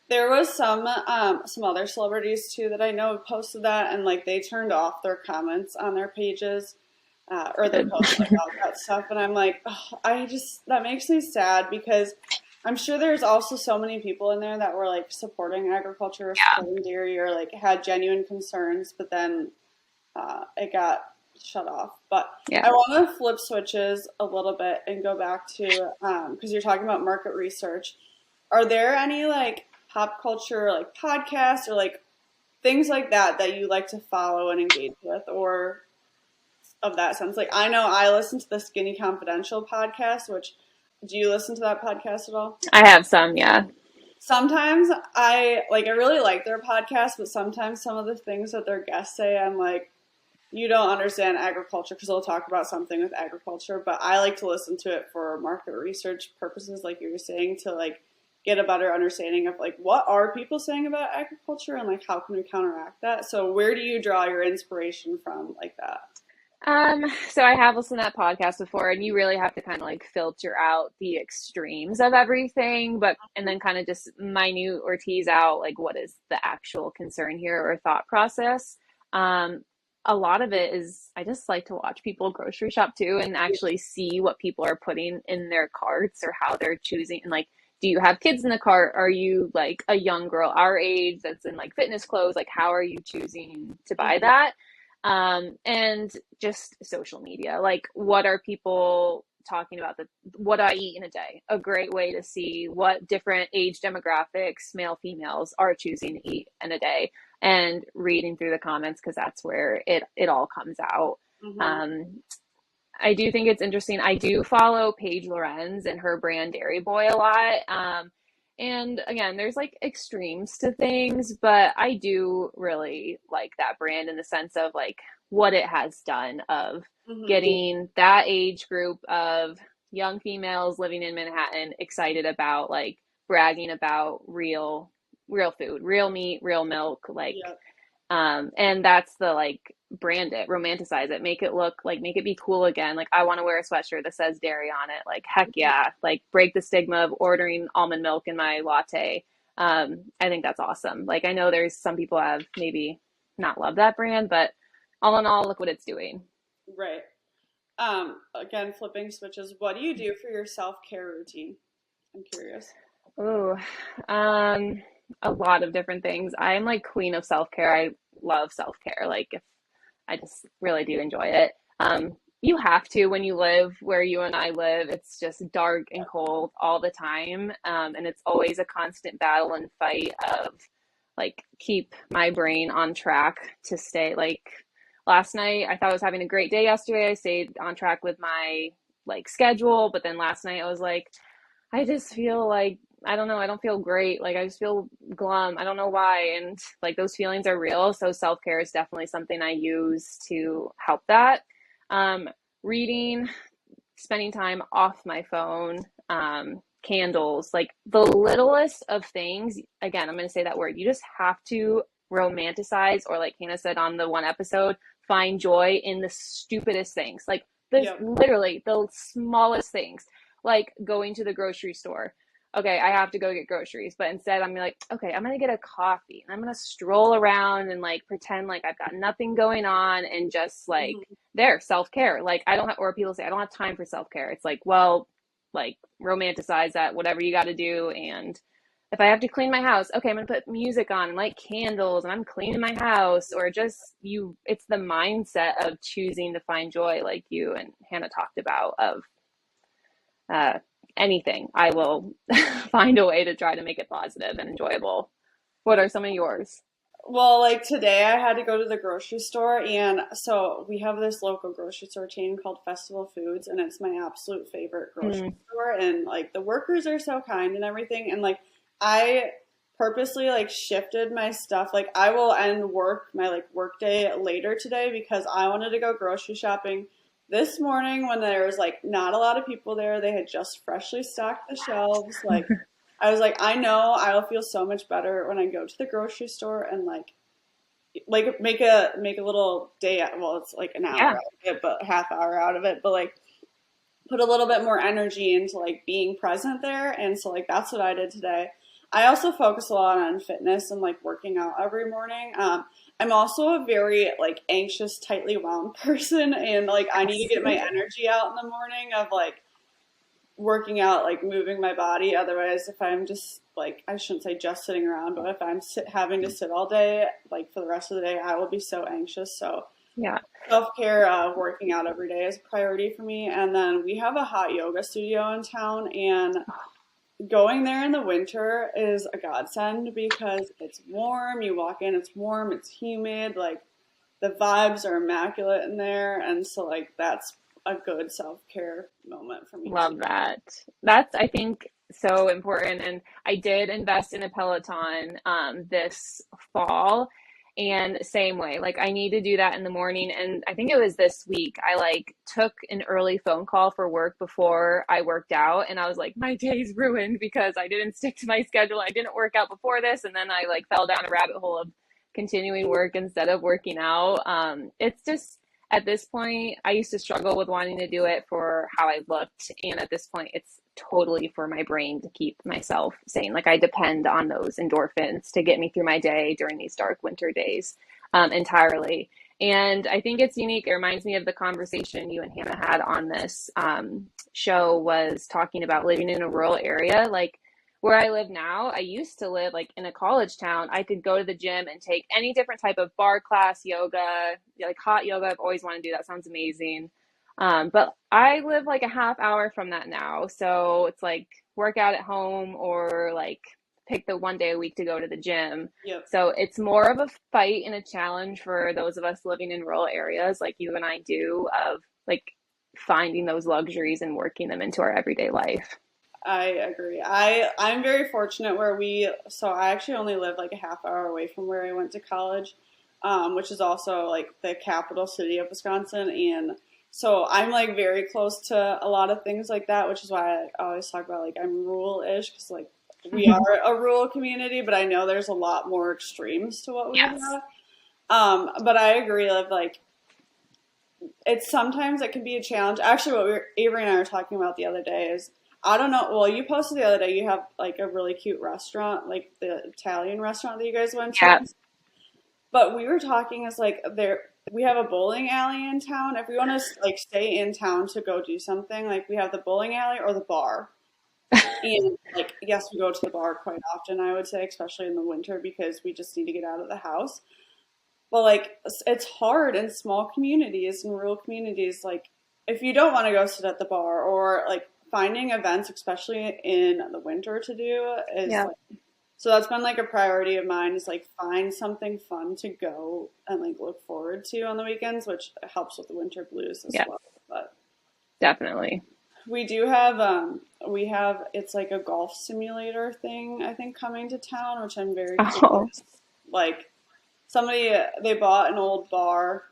There was some other celebrities too that I know posted that, and like they turned off their comments on their pages, or their Good. posts about that stuff, and I'm like, oh, I just that makes me sad because I'm sure there's also so many people in there that were like supporting agriculture or Yeah. supporting dairy or like had genuine concerns, but then it got shut off. But Yeah. I want to flip switches a little bit and go back to because you're talking about market research. Are there any like pop culture like podcasts or like things like that that you like to follow and engage with, or of that sense? Like I know I listen to the Skinny Confidential podcast, which do you listen to that podcast at all? I have some, yeah. Sometimes I really like their podcast, but sometimes some of the things that their guests say, I'm like, you don't understand agriculture, because they'll talk about something with agriculture, but I like to listen to it for market research purposes, like you were saying, to like get a better understanding of like what are people saying about agriculture and like how can we counteract that. So where do you draw your inspiration from like that? So I have listened to that podcast before, and you really have to kind of like filter out the extremes of everything, but and then kind of just minute or tease out like what is the actual concern here or thought process. Um, a lot of it is I just like to watch people grocery shop too and actually see what people are putting in their carts or how they're choosing. And like, do you have kids in the cart? Are you like a young girl our age that's in like fitness clothes? Like, how are you choosing to buy that? And just social media, like what are people talking about, the what I eat in a day, a great way to see what different age demographics, male, females, are choosing to eat in a day, and reading through the comments because that's where it all comes out. Mm-hmm. um, I do think it's interesting. I do follow Paige Lorenz and her brand Dairy Boy a lot. And again, there's like extremes to things, but I do really like that brand in the sense of like what it has done of Mm-hmm. getting that age group of young females living in Manhattan excited about like bragging about real food, real meat, real milk, like Yep. and that's the like brand it, romanticize it, make it look like, make it be cool again. Like I want to wear a sweatshirt that says dairy on it. Like heck yeah, like break the stigma of ordering almond milk in my latte. I think that's awesome. Like I know there's some people have maybe not love that brand, but all in all, look what it's doing. Right. Again, flipping switches. What do you do for your self-care routine? I'm curious. Ooh, um, a lot of different things. I'm like queen of self-care. I love self-care. Like if I just really do enjoy it. You have to when you live where you and I live. It's just dark and cold all the time, and it's always a constant battle and fight of like keep my brain on track to stay. Like last night, I thought I was having a great day yesterday. I stayed on track with my like schedule, but then last night I was like, I just feel like I don't know, I don't feel great. Like I just feel glum. I don't know why. And like those feelings are real. So self-care is definitely something I use to help that. Um, Reading, spending time off my phone, candles, like the littlest of things. Again, I'm going to say that word. You just have to romanticize, or like Hannah said on the one episode, find joy in the stupidest things. Like there's Yep. literally the smallest things, like going to the grocery store. Okay, I have to go get groceries, but instead I'm like, okay, I'm gonna get a coffee and I'm gonna stroll around and like pretend like I've got nothing going on and just like Mhm. there, self-care. Like I don't have, or people say I don't have time for self-care. It's like, well, like romanticize that, whatever you got to do. And if I have to clean my house, okay, I'm gonna put music on and light candles and I'm cleaning my house. Or just you, it's the mindset of choosing to find joy, like you and Hannah talked about, of uh, anything. I will find a way to try to make it positive and enjoyable. What are some of yours? Well, like today I had to go to the grocery store, and so we have this local grocery store chain called Festival Foods, and it's my absolute favorite grocery Mm, store. And like the workers are so kind and everything, and like I purposely like shifted my stuff. Like I will end my like work day later today because I wanted to go grocery shopping this morning when there was like not a lot of people there. They had just freshly stocked the shelves. Like I was like, I know I will feel so much better when I go to the grocery store and like make a little day out. Well, it's like an hour yeah. out of it, but half hour out of it. But like put a little bit more energy into like being present there. And so like that's what I did today. I also focus a lot on fitness and like working out every morning. I'm also a very like anxious, tightly wound person, and like I need to get my energy out in the morning of like working out, like moving my body. Otherwise, if I'm just like, I shouldn't say just sitting around, but if I'm having to sit all day, like for the rest of the day, I will be so anxious. So Yeah. self-care, working out every day is a priority for me. And then we have a hot yoga studio in town, and going there in the winter is a godsend because it's warm. You walk in, it's warm, it's humid, like the vibes are immaculate in there. And so like that's a good self-care moment for me too. Love that. That's, I think, so important. And I did invest in a Peloton this fall. And same way, like I need to do that in the morning. And I think it was this week, I like took an early phone call for work before I worked out. And I was like, my day's ruined because I didn't stick to my schedule. I didn't work out before this. And then I like fell down a rabbit hole of continuing work instead of working out. It's just, at this point, I used to struggle with wanting to do it for how I looked. And at this point, it's totally for my brain to keep myself sane. Like I depend on those endorphins to get me through my day during these dark winter days, entirely. And I think it's unique. It reminds me of the conversation you and Hannah had on this show, was talking about living in a rural area. Like where I live now, I used to live like in a college town. I could go to the gym and take any different type of bar class, yoga, like hot yoga. I've always wanted to do that. Sounds amazing. But I live like a half hour from that now. So it's like work out at home or like pick the one day a week to go to the gym. Yep. So it's more of a fight and a challenge for those of us living in rural areas like you and I do, of like finding those luxuries and working them into our everyday life. I agree. I'm very fortunate where so I actually only live like a half hour away from where I went to college, which is also like the capital city of Wisconsin. And so I'm like very close to a lot of things like that, which is why I always talk about like I'm rural-ish because like we are a rural community, but I know there's a lot more extremes to what we Yes. have. But I agree with like it's sometimes it can be a challenge. Actually, what Avery and I were talking about the other day is I don't know. Well, you posted the other day you have like a really cute restaurant, like the Italian restaurant that you guys went to. Yeah. But we were talking as like we have a bowling alley in town. If we want to like stay in town to go do something, like we have the bowling alley or the bar. And like yes, we go to the bar quite often, I would say, especially in the winter because we just need to get out of the house. But like it's hard in small communities and rural communities. Like if you don't want to go sit at the bar or like finding events, especially in the winter to do is Yeah. like, so that's been like a priority of mine is like find something fun to go and like look forward to on the weekends, which helps with the winter blues as Yeah. well. But Definitely. we do have it's like a golf simulator thing I think coming to town, which I'm very Oh, curious. Like somebody they bought an old bar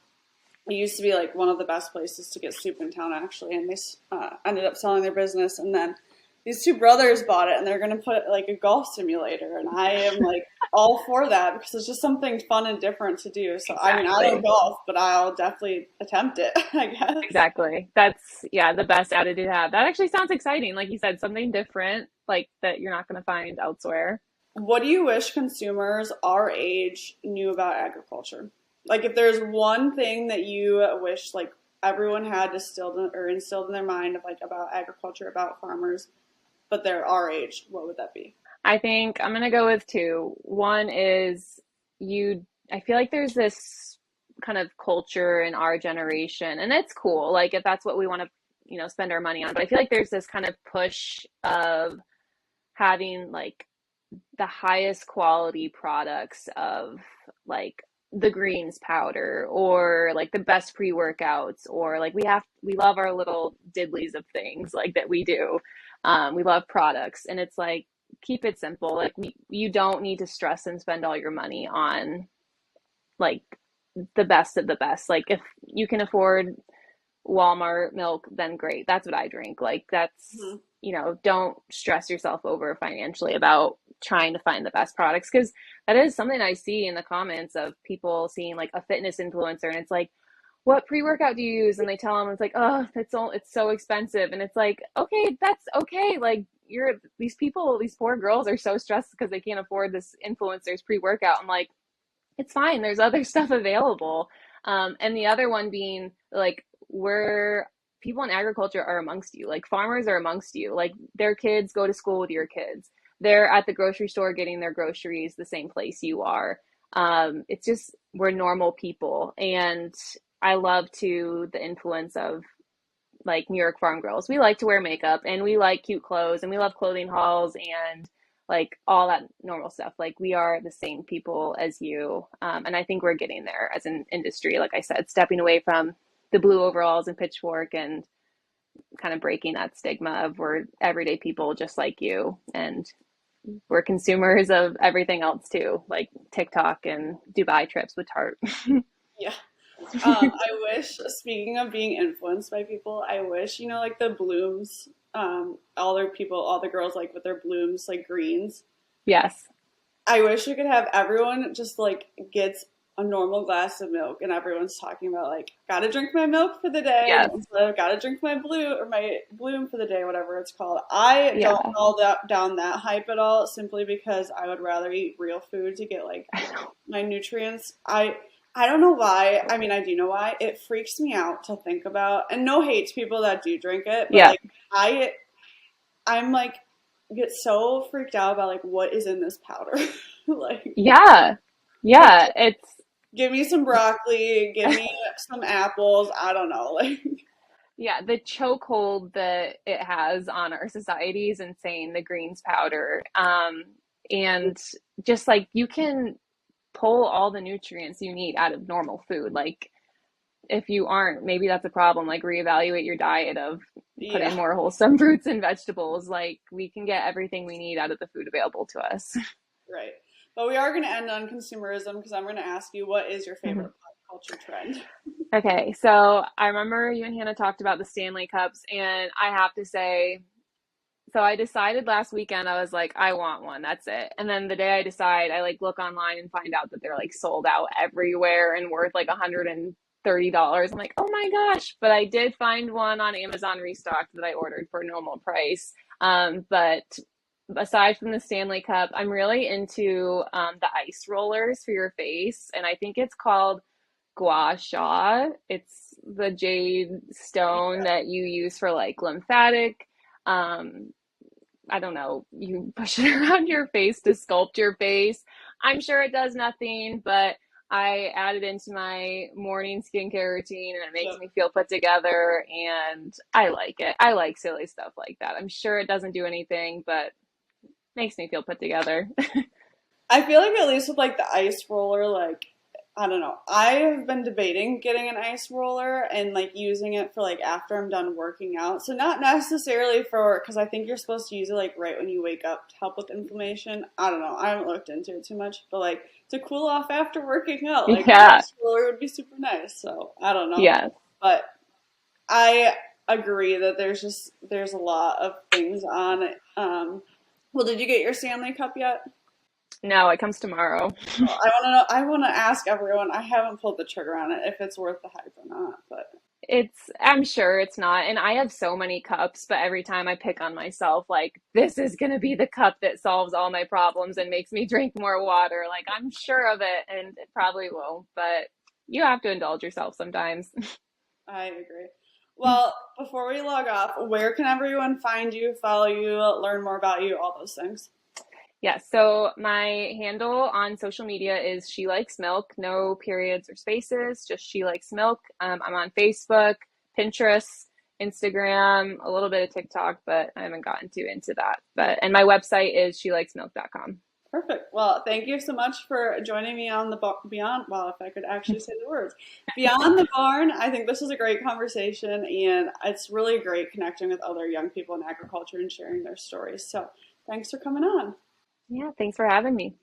It used to be like one of the best places to get soup in town, actually, and they ended up selling their business. And then these two brothers bought it, and they're going to put like a golf simulator, and I am like all for that because it's just something fun and different to do. So I mean, I love Exactly. golf, but I'll definitely attempt it, I guess. Exactly. That's, yeah, the best attitude to have. That actually sounds exciting. Like you said, something different, like that you're not going to find elsewhere. What do you wish consumers our age knew about agriculture? Like, if there's one thing that you wish like everyone had distilled or instilled in their mind of like about agriculture, about farmers, but they're our age, what would that be? I think I'm gonna go with two. One is I feel like there's this kind of culture in our generation, and it's cool, like if that's what we want to, spend our money on. But I feel like there's this kind of push of having like the highest quality products of like the greens powder or like the best pre-workouts or like we love our little diddlies of things like that we do. We love products and it's like keep it simple. Like you don't need to stress and spend all your money on like the best of the best. Like if you can afford Walmart milk, then great. That's what I drink. Like that's, Hmm. don't stress yourself over financially about trying to find the best products because that is something I see in the comments of people seeing like a fitness influencer and it's like, what pre-workout do you use? And they tell them it's like, oh, it's so expensive. And it's like, okay, that's okay. Like these poor girls are so stressed because they can't afford this influencer's pre-workout. I'm like, it's fine. There's other stuff available. And the other one being like where people in agriculture are amongst you, like farmers are amongst you, like their kids go to school with your kids. They're at the grocery store getting their groceries the same place you are. It's just we're normal people. And I love the influence of like New York farm girls. We like to wear makeup and we like cute clothes and we love clothing hauls and like all that normal stuff. Like we are the same people as you. And I think we're getting there as an industry, like I said, stepping away from the blue overalls and pitchfork and kind of breaking that stigma of we're everyday people just like you. And we're consumers of everything else too, like TikTok and Dubai trips with Tarte. Yeah. I wish, speaking of being influenced by people, I wish, like the blooms, all the girls like with their blooms, like greens. Yes. I wish we could have everyone just like gets a normal glass of milk and everyone's talking about like, gotta drink my milk for the day Yes. instead of gotta drink my blue or my bloom for the day, whatever it's called. I don't Yeah. fall down that hype at all simply because I would rather eat real food to get like my nutrients. I don't know why. I mean, I do know why. It freaks me out to think about, and no hate to people that do drink it, but Yeah. like I'm like get so freaked out about like what is in this powder. Like, Yeah. like Yeah. It's give me some broccoli, give me some apples. I don't know. Like, Yeah, the chokehold that it has on our society is insane, the greens powder. And just like you can pull all the nutrients you need out of normal food. Like if you aren't, maybe that's a problem. Like reevaluate your diet of put in yeah, more wholesome fruits and vegetables. Like we can get everything we need out of the food available to us. right. But we are going to end on consumerism because I'm going to ask you, what is your favorite pop culture trend? Okay, so I remember you and Hannah talked about the Stanley Cups, and I have to say, so I decided last weekend I was like, I want one. That's it. And then the day I decide, I like look online and find out that they're like sold out everywhere and worth like $130. I'm like, oh my gosh! But I did find one on Amazon restocked that I ordered for normal price. But aside from the Stanley Cup, I'm really into the ice rollers for your face, and I think it's called gua sha. It's the jade stone that you use for like lymphatic. Um, I don't know, you push it around your face to sculpt your face. I'm sure it does nothing, but I add it into my morning skincare routine and it makes Yep. me feel put together and I like it. I like silly stuff like that. I'm sure it doesn't do anything, but makes me feel put together. I feel like at least with like the ice roller, like I don't know. I have been debating getting an ice roller and like using it for like after I'm done working out. So not necessarily for, because I think you're supposed to use it like right when you wake up to help with inflammation. I don't know. I haven't looked into it too much, but like to cool off after working out, like an Yeah. ice roller would be super nice. So I don't know, Yes. but I agree that there's a lot of things on it. Well, did you get your Stanley Cup yet? No, it comes tomorrow. Well, I want to know. I want to ask everyone. I haven't pulled the trigger on it if it's worth the hype or not. But I'm sure it's not. And I have so many cups, but every time I pick on myself, like, this is going to be the cup that solves all my problems and makes me drink more water. Like, I'm sure of it, and it probably will, but you have to indulge yourself sometimes. I agree. Well, before we log off, where can everyone find you, follow you, learn more about you, all those things? Yeah, so my handle on social media is She Likes Milk, no periods or spaces, just She Likes Milk. I'm on Facebook, Pinterest, Instagram, a little bit of TikTok, but I haven't gotten too into that. And my website is shelikesmilk.com. Perfect. Well, thank you so much for joining me on the Beyond. Well, if I could actually say the words, Beyond the Barn. I think this was a great conversation, and it's really great connecting with other young people in agriculture and sharing their stories. So, thanks for coming on. Yeah, thanks for having me.